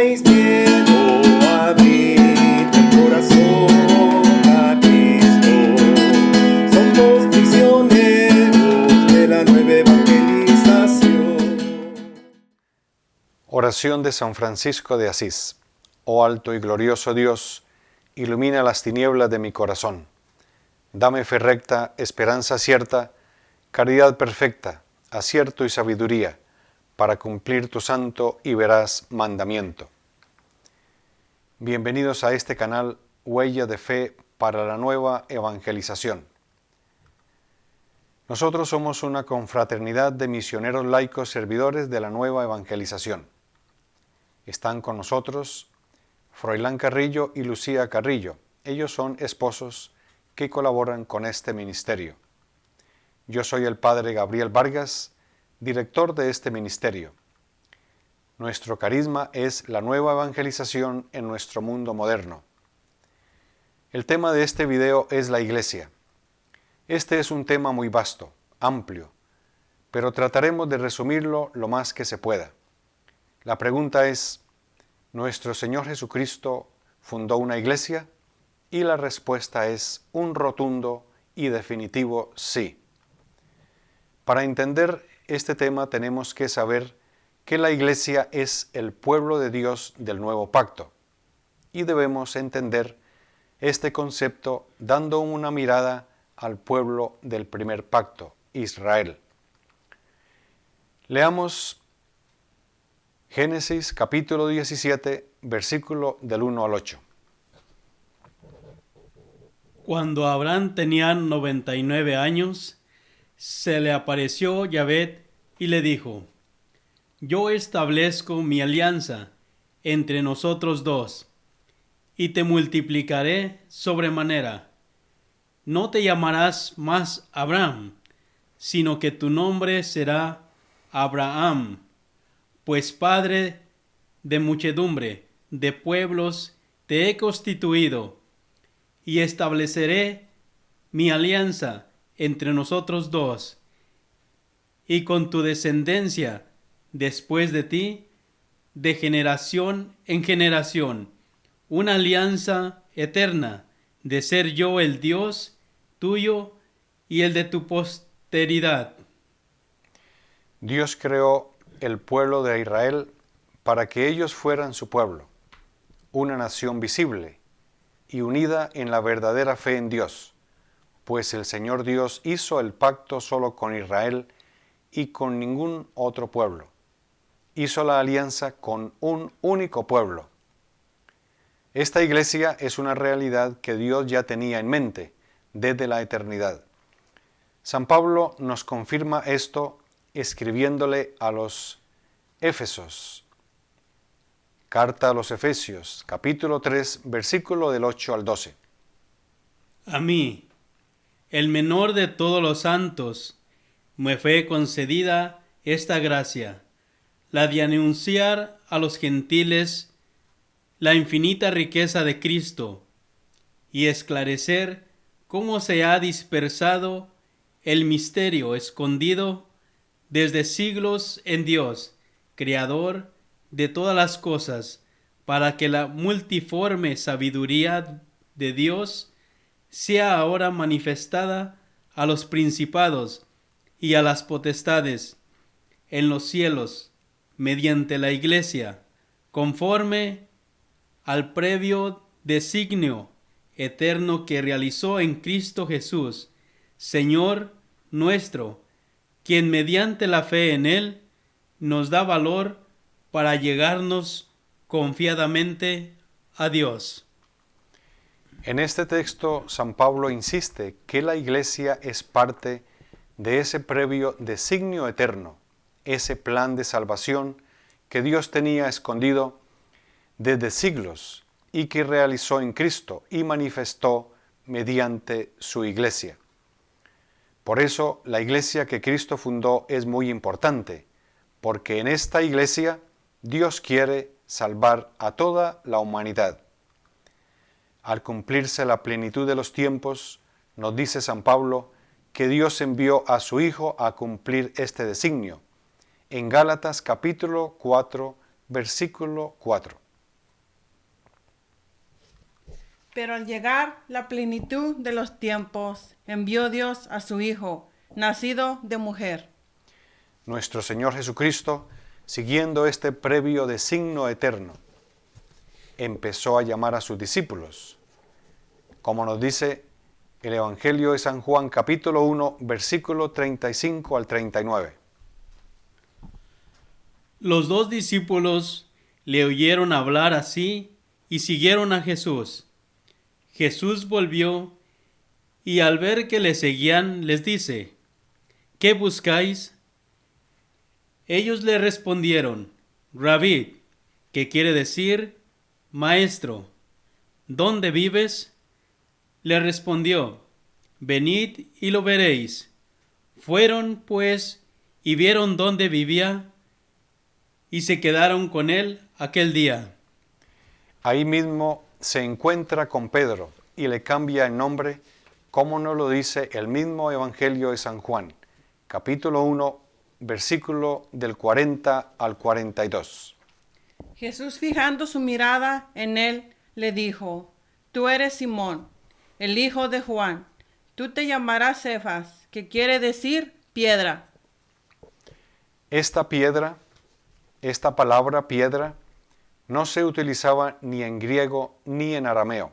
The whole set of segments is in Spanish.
tengáis miedo, abrid el corazón a Cristo. Somos prisioneros de la nueva evangelización. Oración de San Francisco de Asís. Oh alto y glorioso Dios, ilumina las tinieblas de mi corazón. Dame fe recta, esperanza cierta, caridad perfecta, acierto y sabiduría, para cumplir tu santo y veraz mandamiento. Bienvenidos a este canal Huella de Fe para la Nueva Evangelización. Nosotros somos una confraternidad de misioneros laicos servidores de la Nueva Evangelización. Están con nosotros Froilán Carrillo y Lucía Carrillo. Ellos son esposos que colaboran con este ministerio. Yo soy el padre Gabriel Vargas, director de este ministerio. Nuestro carisma es la nueva evangelización en nuestro mundo moderno. El tema de este video es la Iglesia. Este es un tema muy vasto, amplio, pero trataremos de resumirlo lo más que se pueda. La pregunta es, ¿nuestro Señor Jesucristo fundó una iglesia? Y la respuesta es un rotundo y definitivo sí. Para entender este tema tenemos que saber que la iglesia es el pueblo de Dios del nuevo pacto y debemos entender este concepto dando una mirada al pueblo del primer pacto, Israel. Leamos Génesis capítulo 17, versículo del 1 al 8. Cuando Abraham tenía 99 años, se le apareció Yahvé y le dijo: Yo establezco mi alianza entre nosotros dos, y te multiplicaré sobremanera. No te llamarás más Abraham, sino que tu nombre será Abraham, pues padre de muchedumbre de pueblos te he constituido, y estableceré mi alianza entre nosotros dos, y con tu descendencia después de ti, de generación en generación, una alianza eterna, de ser yo el Dios tuyo y el de tu posteridad. Dios creó el pueblo de Israel para que ellos fueran su pueblo, una nación visible y unida en la verdadera fe en Dios, pues el Señor Dios hizo el pacto solo con Israel y con ningún otro pueblo. Hizo la alianza con un único pueblo. Esta iglesia es una realidad que Dios ya tenía en mente desde la eternidad. San Pablo nos confirma esto escribiéndole a los Éfesos. Carta a los Efesios, capítulo 3, versículo del 8 al 12. A mí, el menor de todos los santos, me fue concedida esta gracia, la de anunciar a los gentiles la infinita riqueza de Cristo y esclarecer cómo se ha dispersado el misterio escondido desde siglos en Dios, Creador de todas las cosas, para que la multiforme sabiduría de Dios sea ahora manifestada a los principados y a las potestades en los cielos, mediante la Iglesia, conforme al previo designio eterno que realizó en Cristo Jesús, Señor nuestro, quien mediante la fe en Él nos da valor para llegarnos confiadamente a Dios. En este texto, San Pablo insiste que la iglesia es parte de ese previo designio eterno, ese plan de salvación que Dios tenía escondido desde siglos y que realizó en Cristo y manifestó mediante su iglesia. Por eso, la iglesia que Cristo fundó es muy importante, porque en esta iglesia Dios quiere salvar a toda la humanidad. Al cumplirse la plenitud de los tiempos, nos dice San Pablo que Dios envió a su Hijo a cumplir este designio, en Gálatas capítulo 4, versículo 4. Pero al llegar la plenitud de los tiempos, envió Dios a su Hijo, nacido de mujer. Nuestro Señor Jesucristo, siguiendo este previo designio eterno, empezó a llamar a sus discípulos, como nos dice el Evangelio de San Juan, capítulo 1, versículo 35 al 39. Los 2 discípulos le oyeron hablar así y siguieron a Jesús. Jesús volvió y al ver que le seguían les dice: ¿Qué buscáis? Ellos le respondieron: Rabí, que quiere decir Maestro. ¿Dónde vives? Le respondió: Venid y lo veréis. Fueron, pues, y vieron dónde vivía, y se quedaron con él aquel día. Ahí mismo se encuentra con Pedro y le cambia el nombre, como nos lo dice el mismo Evangelio de San Juan, capítulo 1, versículo del 40 al 42. Jesús, fijando su mirada en él, le dijo: Tú eres Simón, el hijo de Juan. Tú te llamarás Cefas, que quiere decir piedra. Esta palabra piedra, no se utilizaba ni en griego ni en arameo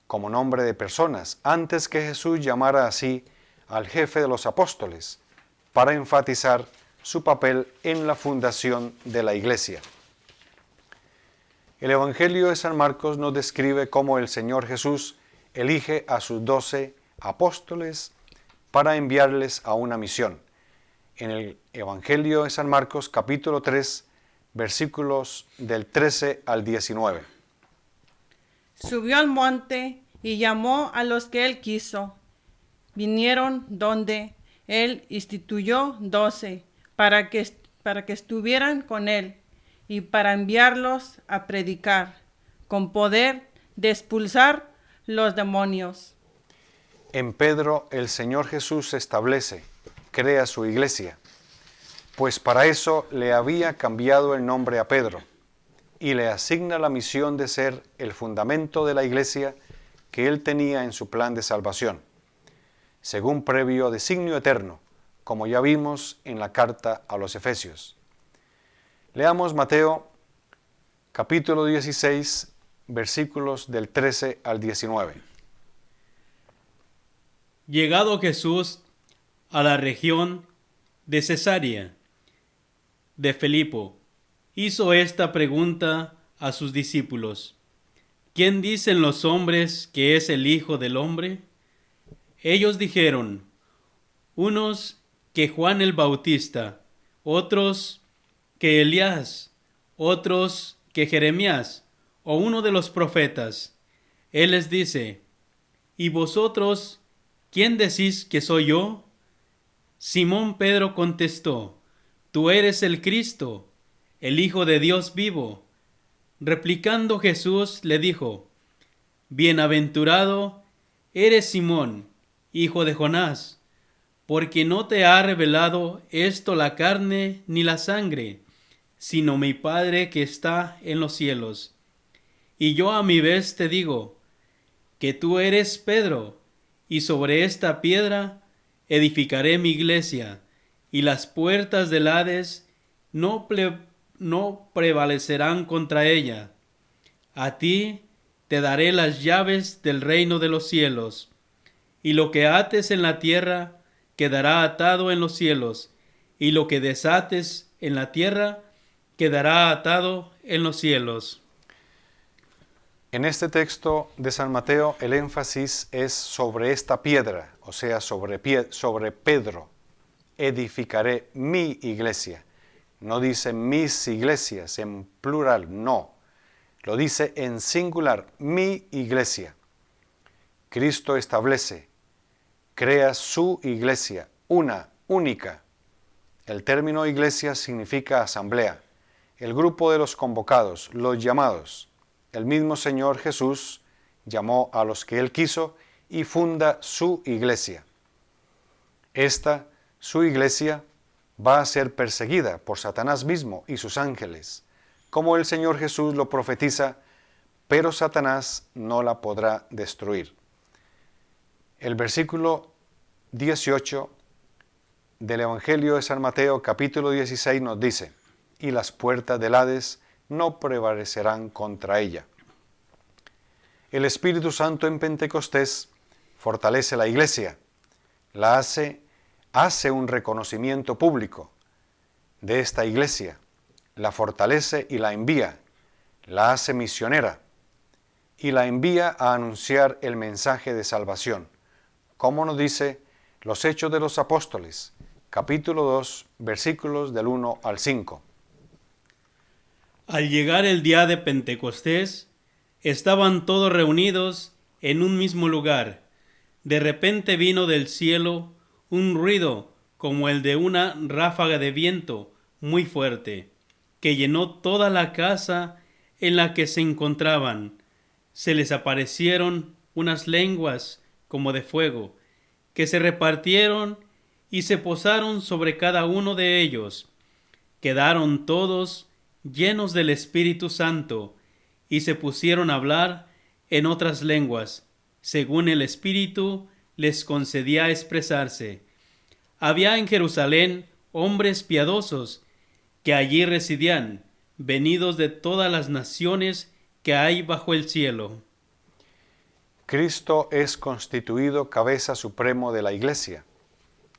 como nombre de personas, antes que Jesús llamara así al jefe de los apóstoles, para enfatizar su papel en la fundación de la Iglesia. El Evangelio de San Marcos nos describe cómo el Señor Jesús elige a sus 12 apóstoles para enviarles a una misión. En el Evangelio de San Marcos, capítulo 3, versículos del 13 al 19. Subió al monte y llamó a los que él quiso. Vinieron donde él instituyó 12 para que estuvieran con él y para enviarlos a predicar con poder de expulsar los demonios. En Pedro el Señor Jesús establece, crea su iglesia, pues para eso le había cambiado el nombre a Pedro y le asigna la misión de ser el fundamento de la iglesia que él tenía en su plan de salvación, según previo designio eterno, como ya vimos en la carta a los Efesios. Leamos Mateo capítulo 16, versículos del 13 al 19. Llegado Jesús a la región de Cesarea de Filipo, hizo esta pregunta a sus discípulos: ¿Quién dicen los hombres que es el Hijo del Hombre? Ellos dijeron: unos que Juan el Bautista, otros que Elías, otros que Jeremías o uno de los profetas. Él les dice: ¿y vosotros quién decís que soy yo? Simón Pedro contestó: Tú eres el Cristo, el Hijo de Dios vivo. Replicando Jesús le dijo: Bienaventurado eres Simón, hijo de Jonás, porque no te ha revelado esto la carne ni la sangre, sino mi Padre que está en los cielos. Y yo a mi vez te digo, que tú eres Pedro, y sobre esta piedra edificaré mi iglesia, y las puertas del Hades no prevalecerán contra ella. A ti te daré las llaves del reino de los cielos, y lo que ates en la tierra quedará atado en los cielos, y lo que desates en la tierra quedará atado en los cielos. En este texto de San Mateo el énfasis es sobre esta piedra, o sea, sobre Pedro. Edificaré mi iglesia. No dice mis iglesias en plural, no. Lo dice en singular, mi iglesia. Cristo establece, crea su iglesia, una, única. El término iglesia significa asamblea, el grupo de los convocados, los llamados. El mismo Señor Jesús llamó a los que Él quiso y funda su iglesia. Esta, su iglesia, va a ser perseguida por Satanás mismo y sus ángeles, como el Señor Jesús lo profetiza pero Satanás no la podrá destruir. El versículo 18 del Evangelio de San Mateo, capítulo 16, nos dice: y las puertas del Hades no prevalecerán contra ella. El Espíritu Santo en Pentecostés fortalece la iglesia, la hace un reconocimiento público de esta iglesia, la fortalece y la envía, la hace misionera y la envía a anunciar el mensaje de salvación, como nos dice los Hechos de los Apóstoles, capítulo 2, versículos del 1 al 5. Al llegar el día de Pentecostés, estaban todos reunidos en un mismo lugar. De repente vino del cielo un ruido como el de una ráfaga de viento muy fuerte, que llenó toda la casa en la que se encontraban. Se les aparecieron unas lenguas como de fuego, que se repartieron y se posaron sobre cada uno de ellos. Quedaron todos llenos del Espíritu Santo, y se pusieron a hablar en otras lenguas, según el Espíritu les concedía expresarse. Había en Jerusalén hombres piadosos que allí residían, venidos de todas las naciones que hay bajo el cielo. Cristo es constituido cabeza supremo de la iglesia,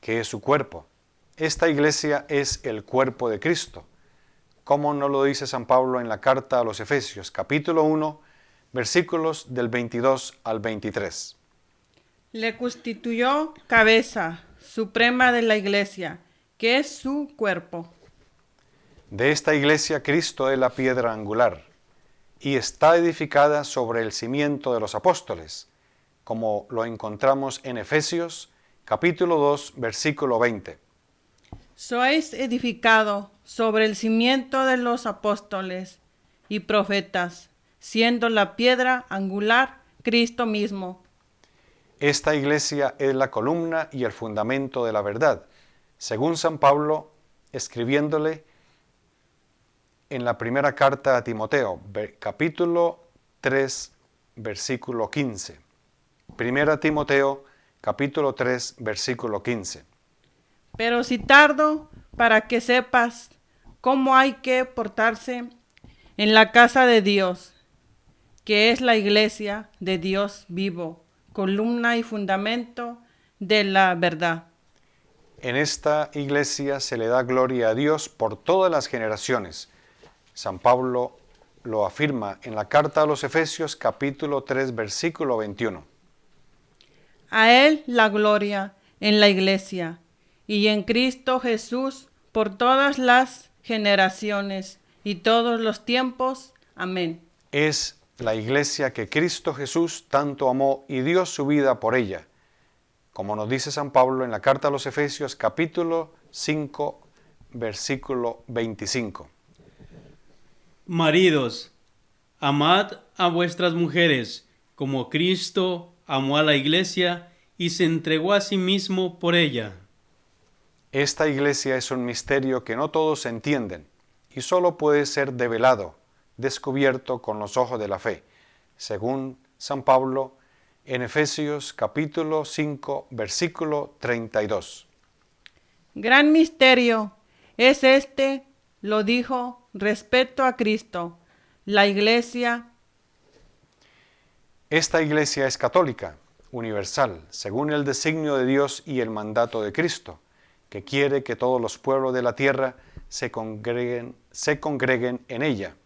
que es su cuerpo. Esta iglesia es el cuerpo de Cristo, como nos lo dice San Pablo en la carta a los Efesios, capítulo 1, versículos del 22 al 23. Le constituyó cabeza suprema de la iglesia, que es su cuerpo. De esta iglesia Cristo es la piedra angular, y está edificada sobre el cimiento de los apóstoles, como lo encontramos en Efesios, capítulo 2, versículo 20. Sois edificado sobre el cimiento de los apóstoles y profetas, siendo la piedra angular Cristo mismo. Esta iglesia es la columna y el fundamento de la verdad, según San Pablo, escribiéndole en la primera carta a Timoteo, capítulo 3, versículo 15. Primera Timoteo, capítulo 3, versículo 15. Pero si tardo para que sepas cómo hay que portarse en la casa de Dios, que es la iglesia de Dios vivo, columna y fundamento de la verdad. En esta iglesia se le da gloria a Dios por todas las generaciones. San Pablo lo afirma en la carta a los Efesios, capítulo 3, versículo 21. A Él la gloria en la iglesia y en Cristo Jesús por todas las generaciones y todos los tiempos. Amén. Es la iglesia que Cristo Jesús tanto amó y dio su vida por ella, como nos dice San Pablo en la carta a los Efesios, capítulo 5, versículo 25. Maridos, amad a vuestras mujeres, como Cristo amó a la iglesia y se entregó a sí mismo por ella. Esta iglesia es un misterio que no todos entienden y solo puede ser develado, descubierto con los ojos de la fe, según San Pablo en Efesios capítulo 5, versículo 32. Gran misterio es este, lo dijo respecto a Cristo, la iglesia. Esta iglesia es católica, universal, según el designio de Dios y el mandato de Cristo, que quiere que todos los pueblos de la tierra se congreguen en ella,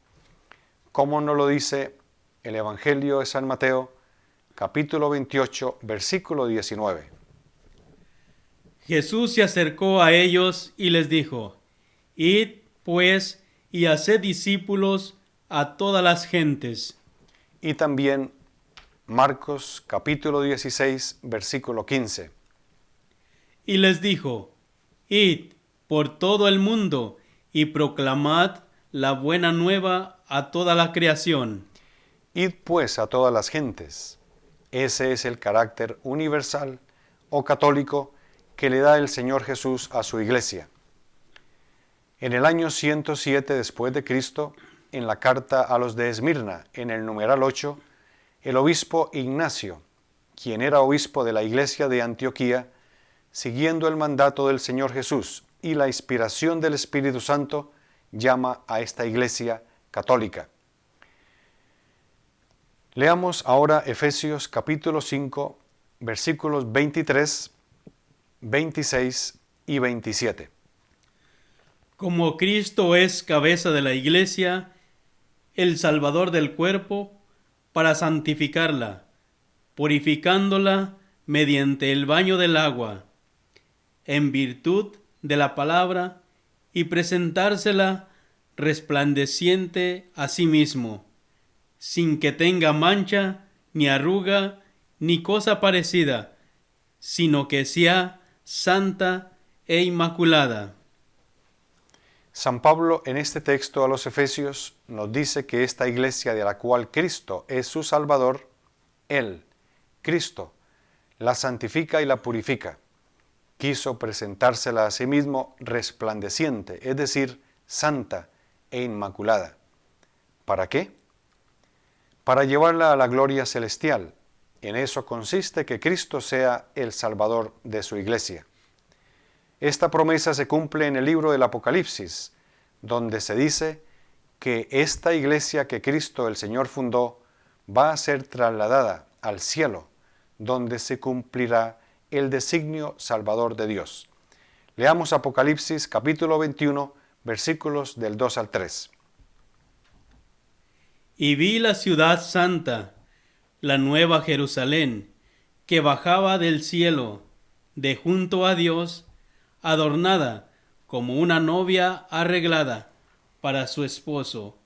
como nos lo dice el Evangelio de San Mateo, capítulo 28, versículo 19. Jesús se acercó a ellos y les dijo: Id, pues, y haced discípulos a todas las gentes. Y también Marcos, capítulo 16, versículo 15. Y les dijo: Id por todo el mundo y proclamad la buena nueva a toda la creación. Id pues a todas las gentes. Ese es el carácter universal o católico que le da el Señor Jesús a su iglesia. En el año 107 después de Cristo, en la carta a los de Esmirna, en el numeral 8, el obispo Ignacio, quien era obispo de la iglesia de Antioquía, siguiendo el mandato del Señor Jesús y la inspiración del Espíritu Santo, llama a esta iglesia católica. Leamos ahora Efesios capítulo 5, versículos 23, 26 y 27. Como Cristo es cabeza de la iglesia, el Salvador del cuerpo, para santificarla, purificándola mediante el baño del agua, en virtud de la palabra, y presentársela resplandeciente a sí mismo, sin que tenga mancha, ni arruga, ni cosa parecida, sino que sea santa e inmaculada. San Pablo en este texto a los Efesios nos dice que esta iglesia de la cual Cristo es su Salvador, Él, Cristo, la santifica y la purifica. Quiso presentársela a sí mismo resplandeciente, es decir, santa e inmaculada. ¿Para qué? Para llevarla a la gloria celestial. En eso consiste que Cristo sea el Salvador de su iglesia. Esta promesa se cumple en el libro del Apocalipsis, donde se dice que esta iglesia que Cristo el Señor fundó va a ser trasladada al cielo, donde se cumplirá el designio salvador de Dios. Leamos Apocalipsis capítulo 21, versículos del 2 al 3. Y vi la ciudad santa, la nueva Jerusalén, que bajaba del cielo, de junto a Dios, adornada como una novia arreglada para su esposo.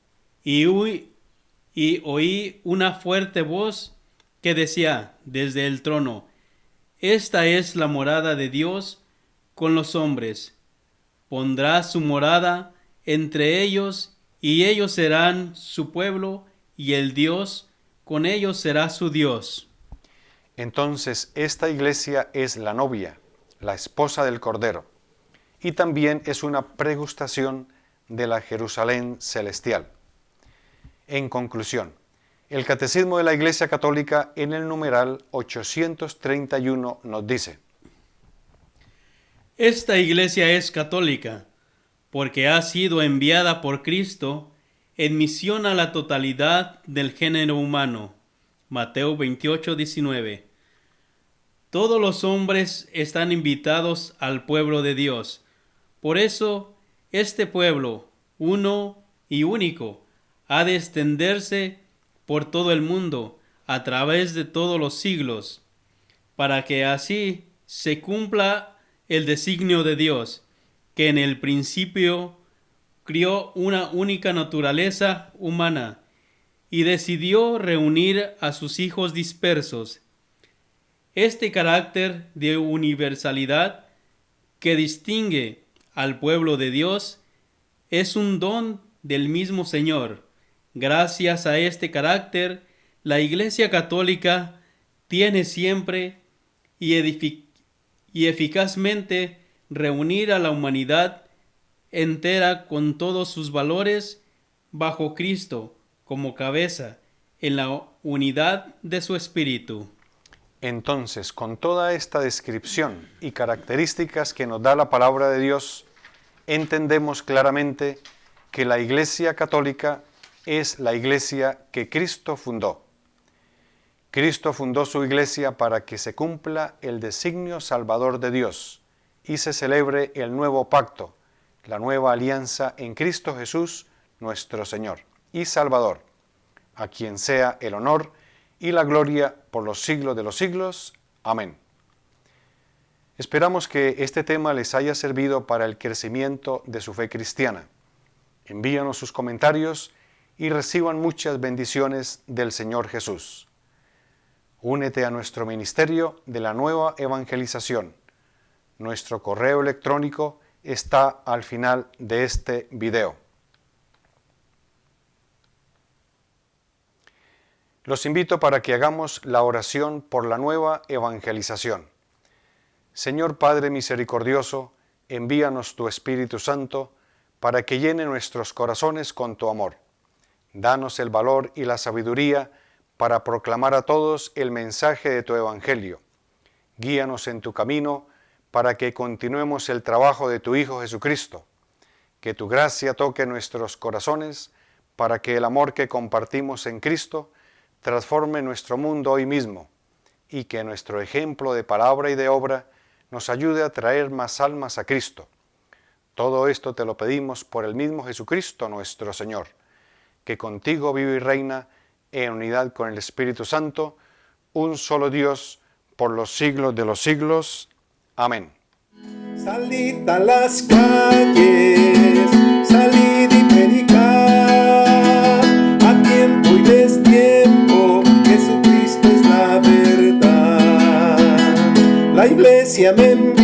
Y oí una fuerte voz que decía desde el trono: Esta es la morada de Dios con los hombres. Pondrá su morada entre ellos, y ellos serán su pueblo, y el Dios con ellos será su Dios. Entonces esta iglesia es la novia, la esposa del Cordero, y también es una pregustación de la Jerusalén celestial. En conclusión, el Catecismo de la Iglesia Católica en el numeral 831 nos dice: Esta iglesia es católica porque ha sido enviada por Cristo en misión a la totalidad del género humano. Mateo 28, 19. Todos los hombres están invitados al pueblo de Dios. Por eso, este pueblo, uno y único, ha de extenderse por todo el mundo, a través de todos los siglos, para que así se cumpla el designio de Dios, que en el principio crió una única naturaleza humana y decidió reunir a sus hijos dispersos. Este carácter de universalidad que distingue al pueblo de Dios es un don del mismo Señor. Gracias a este carácter, la Iglesia Católica tiene siempre y eficazmente reunir a la humanidad entera con todos sus valores bajo Cristo como cabeza, en la unidad de su espíritu. Entonces, con toda esta descripción y características que nos da la palabra de Dios, entendemos claramente que la Iglesia Católica es la Iglesia que Cristo fundó. Cristo fundó su Iglesia para que se cumpla el designio salvador de Dios y se celebre el nuevo pacto, la nueva alianza en Cristo Jesús, nuestro Señor y Salvador, a quien sea el honor y la gloria por los siglos de los siglos. Amén. Esperamos que este tema les haya servido para el crecimiento de su fe cristiana. Envíanos sus comentarios y reciban muchas bendiciones del Señor Jesús. Únete a nuestro ministerio de la nueva evangelización. Nuestro correo electrónico está al final de este video. Los invito para que hagamos la oración por la nueva evangelización. Señor Padre misericordioso, envíanos tu Espíritu Santo para que llene nuestros corazones con tu amor. Danos el valor y la sabiduría para proclamar a todos el mensaje de tu Evangelio. Guíanos en tu camino para que continuemos el trabajo de tu Hijo Jesucristo. Que tu gracia toque nuestros corazones para que el amor que compartimos en Cristo transforme nuestro mundo hoy mismo y que nuestro ejemplo de palabra y de obra nos ayude a traer más almas a Cristo. Todo esto te lo pedimos por el mismo Jesucristo nuestro Señor, que contigo vive y reina en unidad con el Espíritu Santo, un solo Dios, por los siglos de los siglos. Amén. Salid a las calles, salid y predicad, a tiempo y destiempo, Jesucristo es la verdad. La iglesia me envía